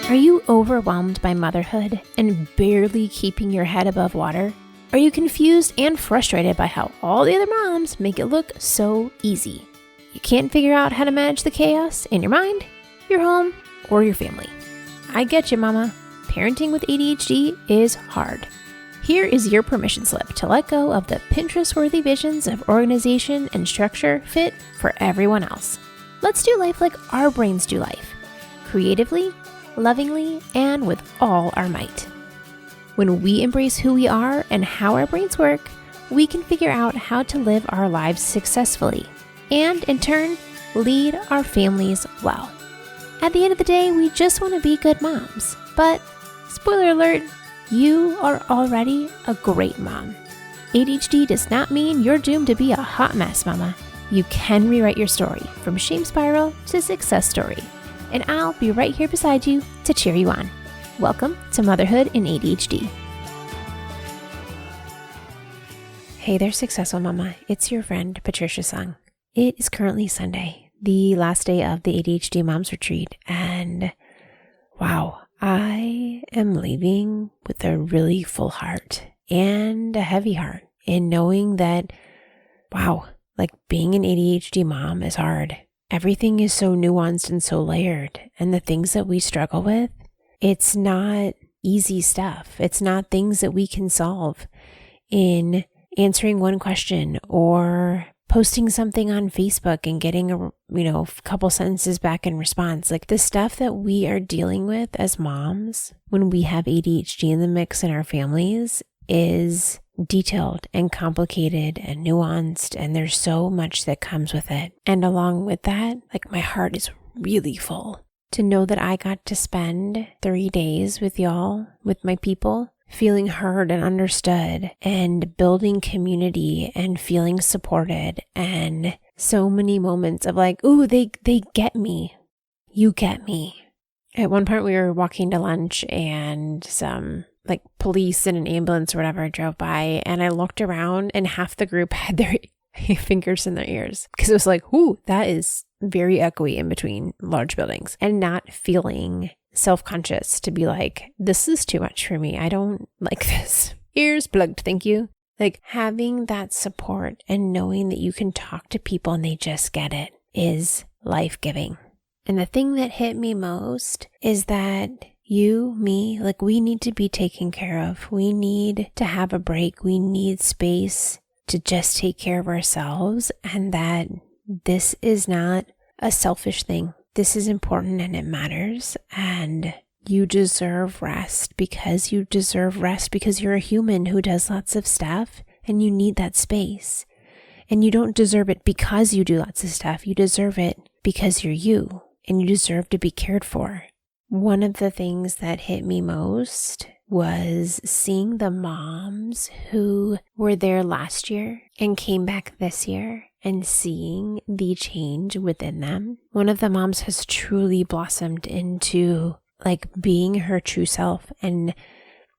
Are you overwhelmed by motherhood and barely keeping your head above water? Are you confused and frustrated by how all the other moms make it look so easy? You can't figure out how to manage the chaos in your mind, your home, or your family. I get you, mama. Parenting with ADHD is hard. Here is your permission slip to let go of the Pinterest-worthy visions of organization and structure fit for everyone else. Let's do life like our brains do life, creatively, lovingly, and with all our might. When we embrace who we are and how our brains work, we can figure out how to live our lives successfully and, in turn, lead our families well. At the end of the day, we just want to be good moms. But, spoiler alert, you are already a great mom. ADHD does not mean you're doomed to be a hot mess, mama. You can rewrite your story from shame spiral to success story. And I'll be right here beside you to cheer you on. Welcome to Motherhood in ADHD. Hey there, successful mama. It's your friend, Patricia Sung. It is currently Sunday, the last day of the ADHD Moms Retreat. And wow, I am leaving with a really full heart and a heavy heart in knowing that, wow, like being an ADHD mom is hard. Everything is so nuanced and so layered, and the things that we struggle with, it's not easy stuff. It's not things that we can solve in answering one question or posting something on Facebook and getting a couple sentences back in response. Like the stuff that we are dealing with as moms when we have ADHD in the mix in our families is detailed and complicated and nuanced, and there's so much that comes with it. And along with that, like my heart is really full to know that I got to spend 3 days with y'all, with my people, feeling heard and understood and building community and feeling supported, and so many moments of like, ooh, they get me. You get me. At one point we were walking to lunch and some like police and an ambulance or whatever drove by, and I looked around and half the group had their fingers in their ears because it was like, ooh, that is very echoey in between large buildings, and not feeling self-conscious to be like, this is too much for me. I don't like this. Ears plugged, thank you. Like having that support and knowing that you can talk to people and they just get it is life-giving. And the thing that hit me most is that you, me, like we need to be taken care of. We need to have a break. We need space to just take care of ourselves, and that this is not a selfish thing. This is important and it matters, and you deserve rest because you deserve rest because you're a human who does lots of stuff and you need that space. And you don't deserve it because you do lots of stuff. You deserve it because you're you and you deserve to be cared for. One of the things that hit me most was seeing the moms who were there last year and came back this year and seeing the change within them. One of the moms has truly blossomed into like being her true self and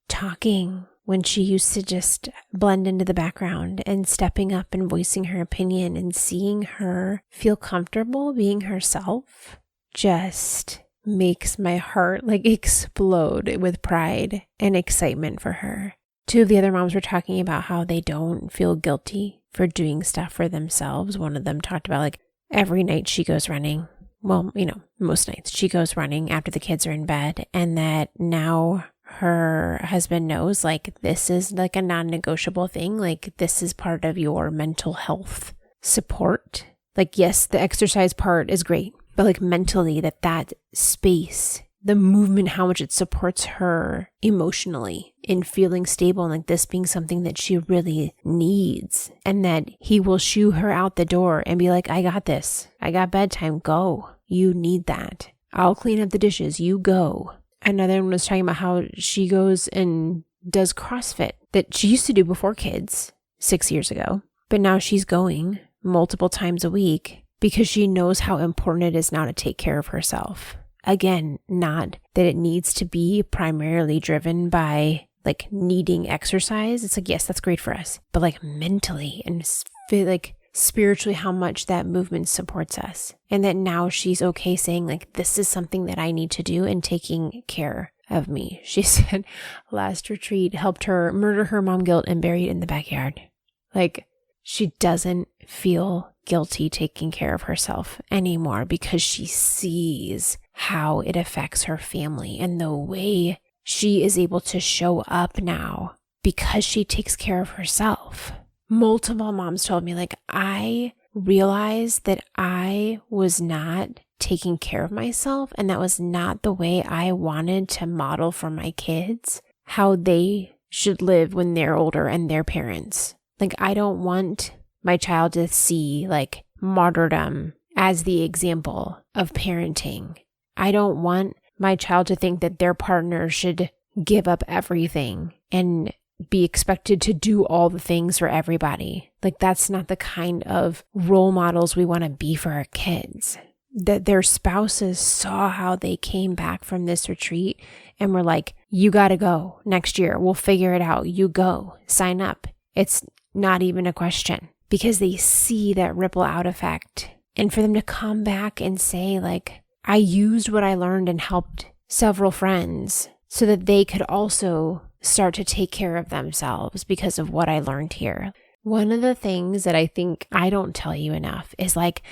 talking when she used to just blend into the background, and stepping up and voicing her opinion, and seeing her feel comfortable being herself just makes my heart like explode with pride and excitement for her. Two of the other moms were talking about how they don't feel guilty for doing stuff for themselves. One of them talked about like every night she goes running. Well, most nights she goes running after the kids are in bed, and that now her husband knows like this is like a non-negotiable thing. Like this is part of your mental health support. Like, yes, the exercise part is great, but like mentally that space, the movement, how much it supports her emotionally in feeling stable, and like this being something that she really needs, and that he will shoo her out the door and be like, I got this. I got bedtime. Go. You need that. I'll clean up the dishes. You go. Another one was talking about how she goes and does CrossFit that she used to do before kids 6 years ago, but now she's going multiple times a week because she knows how important it is now to take care of herself. Again, not that it needs to be primarily driven by like needing exercise. It's like, yes, that's great for us, but like mentally and like spiritually how much that movement supports us. And that now she's okay saying like, this is something that I need to do and taking care of me. She said last retreat helped her murder her mom guilt and bury it in the backyard. Like, she doesn't feel guilty taking care of herself anymore because she sees how it affects her family and the way she is able to show up now because she takes care of herself. Multiple moms told me, like, I realized that I was not taking care of myself, and that was not the way I wanted to model for my kids how they should live when they're older and their parents. Like, I don't want my child to see like martyrdom as the example of parenting. I don't want my child to think that their partner should give up everything and be expected to do all the things for everybody. Like, that's not the kind of role models we want to be for our kids. That their spouses saw how they came back from this retreat and were like, you got to go next year. We'll figure it out. You go, sign up. It's not even a question, because they see that ripple out effect. And for them to come back and say like, I used what I learned and helped several friends so that they could also start to take care of themselves because of what I learned here. One of the things that I think I don't tell you enough is like,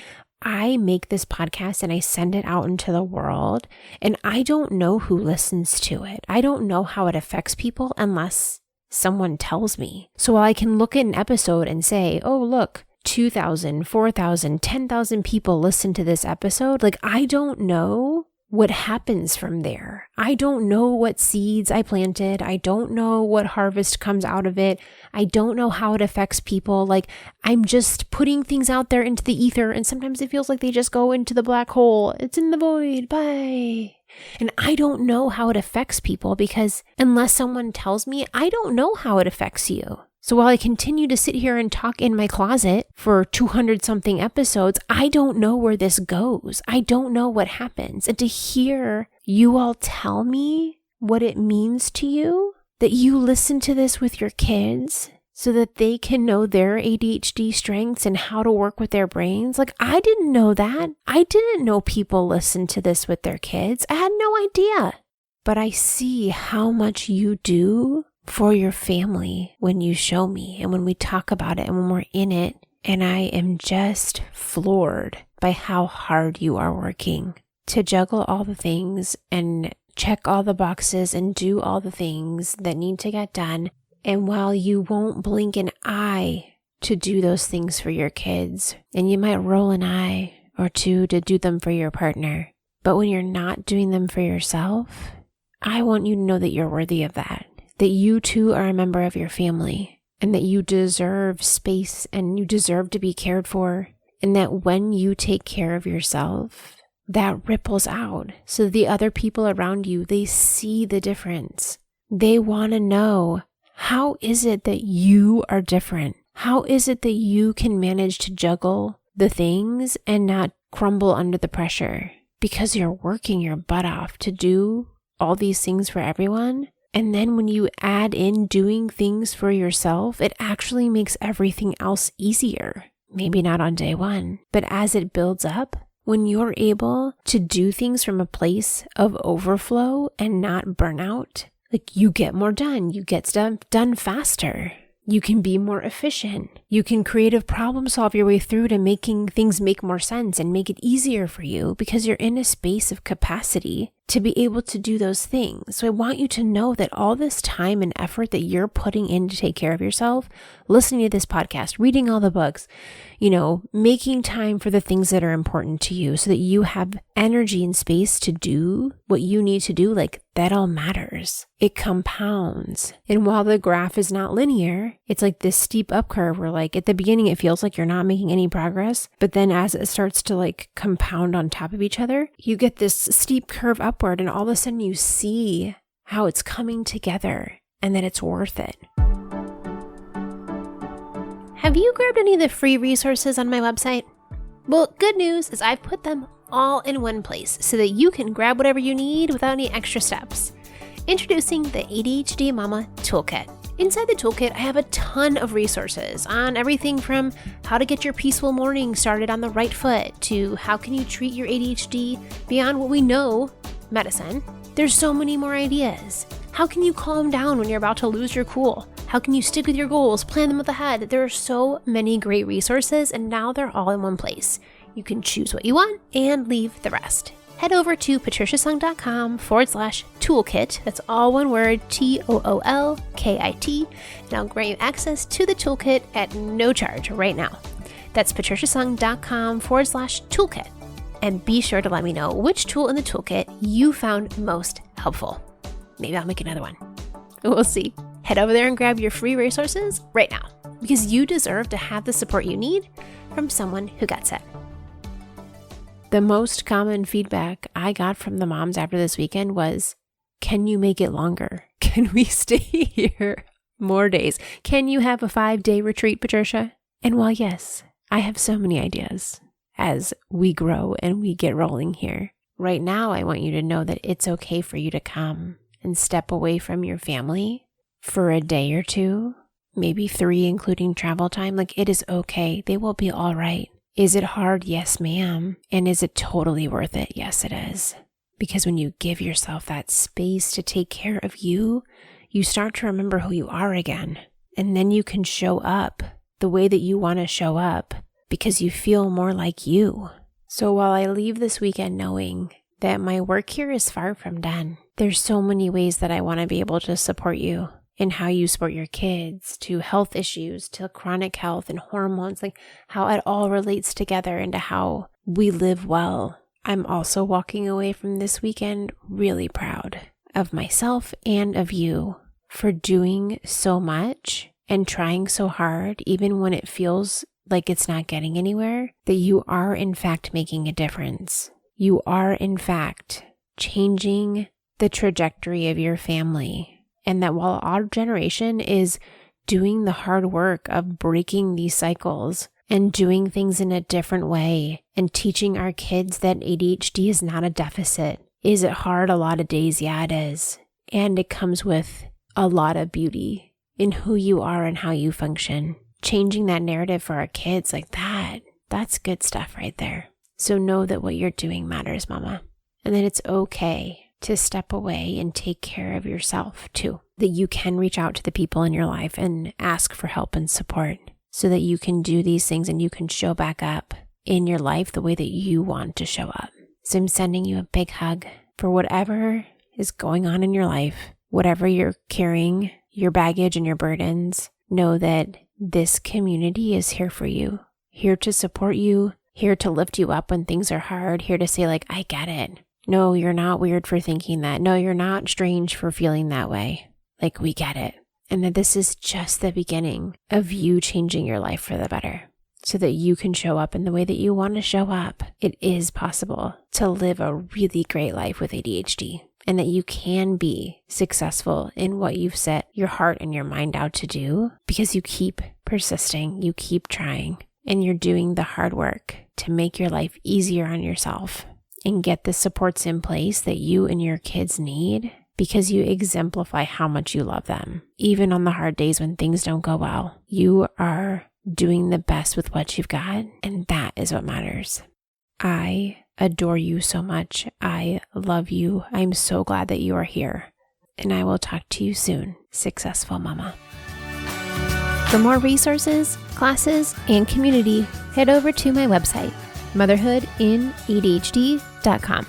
I make this podcast and I send it out into the world, and I don't know who listens to it. I don't know how it affects people unless someone tells me. So while I can look at an episode and say, oh, look, 2,000, 4,000, 10,000 people listen to this episode, like, I don't know what happens from there. I don't know what seeds I planted. I don't know what harvest comes out of it. I don't know how it affects people. Like, I'm just putting things out there into the ether, and sometimes it feels like they just go into the black hole. It's in the void. Bye. And I don't know how it affects people because unless someone tells me, I don't know how it affects you. So while I continue to sit here and talk in my closet for 200 something episodes, I don't know where this goes. I don't know what happens. And to hear you all tell me what it means to you, that you listen to this with your kids so that they can know their ADHD strengths and how to work with their brains. Like, I didn't know that. I didn't know people listen to this with their kids. I had no idea. But I see how much you do for your family when you show me and when we talk about it and when we're in it. And I am just floored by how hard you are working to juggle all the things and check all the boxes and do all the things that need to get done. And while you won't blink an eye to do those things for your kids, and you might roll an eye or two to do them for your partner, but when you're not doing them for yourself, I want you to know that you're worthy of that. That you too are a member of your family, and that you deserve space and you deserve to be cared for. And that when you take care of yourself, that ripples out. So the other people around you, they see the difference. They want to know, how is it that you are different? How is it that you can manage to juggle the things and not crumble under the pressure? Because you're working your butt off to do all these things for everyone. And then when you add in doing things for yourself, it actually makes everything else easier. Maybe not on day one, but as it builds up, when you're able to do things from a place of overflow and not burnout, like, you get more done, you get stuff done faster. You can be more efficient. You can creative problem solve your way through to making things make more sense and make it easier for you because you're in a space of capacity to be able to do those things. So I want you to know that all this time and effort that you're putting in to take care of yourself, listening to this podcast, reading all the books, making time for the things that are important to you so that you have energy and space to do what you need to do, like, that all matters. It compounds. And while the graph is not linear, it's like this steep up curve where, like, at the beginning it feels like you're not making any progress, but then as it starts to like compound on top of each other, you get this steep curve upward, and all of a sudden you see how it's coming together and that it's worth it. Have you grabbed any of the free resources on my website? Well, good news is I've put them all in one place so that you can grab whatever you need without any extra steps. Introducing the ADHD Mama Toolkit. Inside the toolkit, I have a ton of resources on everything from how to get your peaceful morning started on the right foot to how can you treat your ADHD beyond what we know, medicine. There's so many more ideas. How can you calm down when you're about to lose your cool? How can you stick with your goals, plan them with ahead? There are so many great resources, and now they're all in one place. You can choose what you want and leave the rest. Head over to patriciasung.com/toolkit. That's all one word, TOOLKIT, and I'll grant you access to the toolkit at no charge right now. That's patriciasung.com/toolkit. And be sure to let me know which tool in the toolkit you found most helpful. Maybe I'll make another one. We'll see. Head over there and grab your free resources right now, because you deserve to have the support you need from someone who gets it. The most common feedback I got from the moms after this weekend was, can you make it longer? Can we stay here more days? Can you have a 5-day retreat, Patricia? And while yes, I have so many ideas as we grow and we get rolling here, right now I want you to know that it's okay for you to come and step away from your family for a day or 2, maybe 3, including travel time. Like, it is okay. They will be all right. Is it hard? Yes, ma'am. And is it totally worth it? Yes, it is. Because when you give yourself that space to take care of you, you start to remember who you are again. And then you can show up the way that you want to show up because you feel more like you. So while I leave this weekend knowing that my work here is far from done, there's so many ways that I want to be able to support you in how you support your kids, to health issues, to chronic health and hormones, like how it all relates together into how we live well. I'm also walking away from this weekend really proud of myself and of you for doing so much and trying so hard, even when it feels like it's not getting anywhere, that you are in fact making a difference. You are in fact changing the trajectory of your family. And that while our generation is doing the hard work of breaking these cycles and doing things in a different way and teaching our kids that ADHD is not a deficit. Is it hard a lot of days? Yeah, it is. And it comes with a lot of beauty in who you are and how you function. Changing that narrative for our kids like that's good stuff right there. So know that what you're doing matters, mama. And that it's okay to step away and take care of yourself too. That you can reach out to the people in your life and ask for help and support so that you can do these things and you can show back up in your life the way that you want to show up. So I'm sending you a big hug for whatever is going on in your life, whatever you're carrying, your baggage and your burdens. Know that this community is here for you, here to support you, here to lift you up when things are hard, here to say like, I get it. No, you're not weird for thinking that. No, you're not strange for feeling that way. Like, we get it. And that this is just the beginning of you changing your life for the better so that you can show up in the way that you want to show up. It is possible to live a really great life with ADHD and that you can be successful in what you've set your heart and your mind out to do because you keep persisting, you keep trying, and you're doing the hard work to make your life easier on yourself. And get the supports in place that you and your kids need because you exemplify how much you love them. Even on the hard days when things don't go well, you are doing the best with what you've got, and that is what matters. I adore you so much. I love you. I'm so glad that you are here. And I will talk to you soon, successful mama. For more resources, classes, and community, head over to my website, motherhoodinadhd.com.